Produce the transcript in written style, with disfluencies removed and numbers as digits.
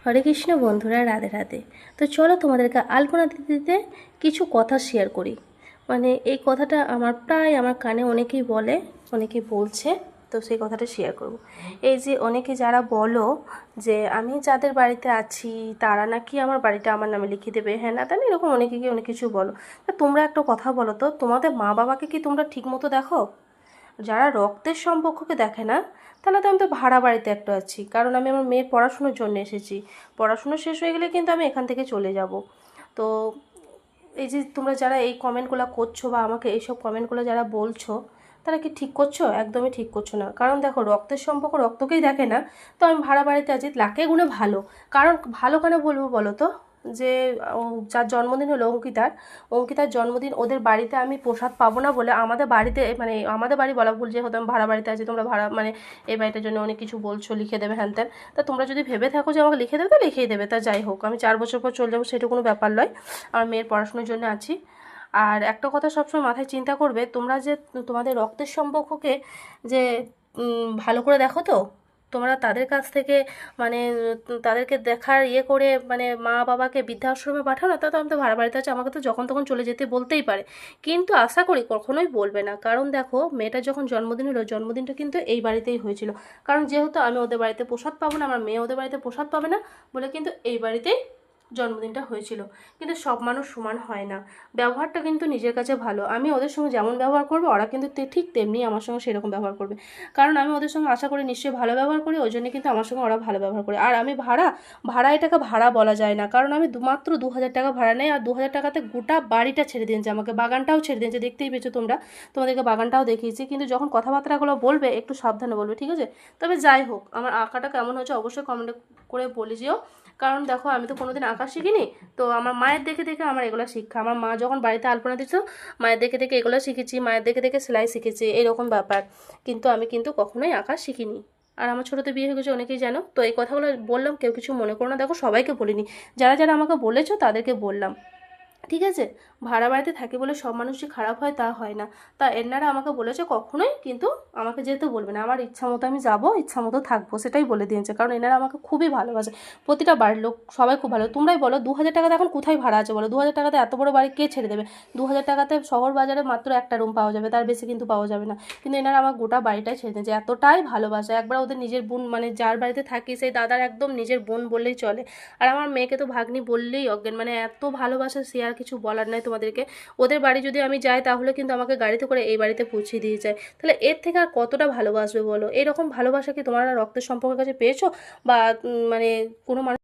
হরে কৃষ্ণ বন্ধুরা, রাধে রাধে। তো চলো তোমাদেরকে আলপনা দিতে দিতে কিছু কথা শেয়ার করি। এই কথাটা আমার কানে অনেকেই বলে, অনেকেই বলছে, তো সেই কথাটা শেয়ার করব। এই যে অনেকে যারা বলো যে আমি যাদের বাড়িতে আছি তারা নাকি আমার বাড়িটা আমার নামে লিখে দেবে, হ্যাঁ না তাহলে এরকম অনেকে অনেক কিছু বলো। তা তোমরা একটা কথা বলো তো, তোমাদের মা বাবাকে কি তোমরা ঠিক মতো দেখো? যারা রক্তের সম্পর্ককে দেখে না, তাহলে তো আমি তো ভাড়া বাড়িতে একটা আছি, কারণ আমি আমার মেয়ের পড়াশুনোর জন্য এসেছি। পড়াশুনো শেষ হয়ে গেলে কিন্তু আমি এখান থেকে চলে যাব। তো এই যে তোমরা যারা এই কমেন্টগুলো করছো বা আমাকে এইসব কমেন্টগুলো যারা বলছো, তারা কি ঠিক করছো? একদমই ঠিক করছো না। কারণ দেখো, রক্তের সম্পর্ক রক্তকেই দেখে না। তো আমি ভাড়া বাড়িতে আছি লাখে গুণে ভালো। কারণ ভালো কেন বলবো বলো তো? যে যার জন্মদিন হলো অঙ্কিতার জন্মদিন, ওদের বাড়িতে আমি প্রসাদ পাবো না বলে আমাদের বাড়িতে, আমাদের বাড়ি বলা ভুল, যে হতো আমি ভাড়া বাড়িতে আছি, তোমরা ভাড়া এই বাড়িটার জন্য অনেক কিছু বলছো, লিখে দেবে হ্যান ত্যান। তা তোমরা যদি ভেবে থাকো যে আমাকে লিখে দেবে, তো লিখেই দেবে। তা যাই হোক, আমি 4 বছর পর চলে যাবো, সেটা কোনো ব্যাপার নয়। আমার মেয়ের পড়াশোনার জন্য আছি। আর একটা কথা সবসময় মাথায় চিন্তা করবে, তোমরা যে তোমাদের রক্তের সম্পর্ককে যে ভালো করে দেখো, তো তোমরা তাদের কাছ থেকে মানে তাদেরকে দেখার করে মা বাবাকে বৃদ্ধাশ্রমে পাঠাও না। তা তো আমি তো ভাড়া বাড়িতে আছি, আমাকে তো যখন তখন চলে যেতে বলতেই পারে, কিন্তু আশা করি কখনোই বলবে না। কারণ দেখো, মেয়েটার যখন জন্মদিন হলো, জন্মদিনটা কিন্তু এই বাড়িতেই হয়েছিল। কারণ যেহেতু আমি ওদের বাড়িতে প্রসাদ পাবো না, আমার মেয়ে ওদের বাড়িতে প্রসাদ পাবে না বলে কিন্তু এই বাড়িতেই জন্মদিনটা হয়েছিল। কিন্তু সব মানুষ সমান হয় না। ব্যবহারটা কিন্তু নিজের কাছে ভালো। আমি ওদের সঙ্গে যেমন ব্যবহার করবো, ওরা কিন্তু ঠিক তেমনি আমার সঙ্গে সেরকম ব্যবহার করবে। কারণ আমি ওদের সঙ্গে আশা করি নিশ্চয়ই ভালো ব্যবহার করি, ওই জন্য কিন্তু আমার সঙ্গে ওরা ভালো ব্যবহার করে। আর আমি ভাড়া এটাকে ভাড়া বলা যায় না, কারণ আমি মাত্র 2000 টাকা ভাড়া নেই। আর 2000 টাকাতে গোটা বাড়িটা ছেড়ে দিয়েছে আমাকে, বাগানটাও ছেড়ে দিয়েছে। দেখতেই পেয়েছো তোমরা, তোমাদেরকে বাগানটাও দেখিয়েছি। কিন্তু যখন কথাবার্তাগুলো বলবে একটু সাবধানে বলবে, ঠিক আছে? তবে যাই হোক, আমার আঁকাটা কেমন হয়েছে অবশ্যই কমেন্ট করে বলে যেও। কারণ দেখো, আমি তো কোনোদিন আঁকা শিখিনি। তো আমার মায়ের দেখে দেখে আমার এগুলো শিক্ষা। আমার মা যখন বাড়িতে আলপনা দিত, মায়ের দেখে দেখে এগুলো শিখেছি, মায়ের দেখে দেখে সেলাই শিখেছি, এইরকম ব্যাপার। কিন্তু আমি কিন্তু কখনোই আঁকা শিখিনি। আর আমার ছোটোতে বিয়ে হয়ে গেছে, অনেকেই জানো। তো এই কথাগুলো বললাম, কেউ কিছু মনে করো না। দেখো, সবাইকে বলিনি, যারা যারা আমাকে বলেছো তাদেরকে বললাম, ঠিক আছে? ভাড়া বাড়িতে থাকি বলে সব মানুষই খারাপ হয় তা হয় না। তা এনারা আমাকে বলেছে কখনোই কিন্তু আমাকে যেতে বলবে না। আমার ইচ্ছা মতো আমি যাবো, ইচ্ছা মতো থাকবো, সেটাই বলে দিয়েছে। কারণ এনারা আমাকে খুবই ভালোবাসে। প্রতিটা বাড়ির লোক সবাই খুব ভালো। তোমরাই বলো, 2000 টাকাতে এখন কোথায় ভাড়া আছে বলো? 2000 টাকাতে এত বড় বাড়ি কে ছেড়ে দেবে? 2000 টাকাতে শহর বাজারে মাত্র একটা রুম পাওয়া যাবে, তার বেশি কিন্তু পাওয়া যাবে না। কিন্তু এনারা আমার গোটা বাড়িটাই ছেড়ে দিয়েছে, এতটাই ভালোবাসে। একবার ওদের নিজের বোন, যার বাড়িতে থাকি সেই দাদার একদম নিজের বোন বললেই চলে। আর আমার মেয়েকে তো ভাগ্নি বললেই অজ্ঞান, এত ভালোবাসা, সে আর কিছু বলার নাই তোমাদেরকে। ওদের বাড়ি যদি আমি যাই, তাহলে কিন্তু আমাকে গাড়িতে করে এই বাড়িতে পৌঁছে দিয়ে যায়। তাহলে এর থেকে আর কতটা ভালোবাসবে বলো? এরকম ভালোবাসা কি তোমরা রক্তের সম্পর্কের কাছে পেয়েছো? বা কোনো মানুষ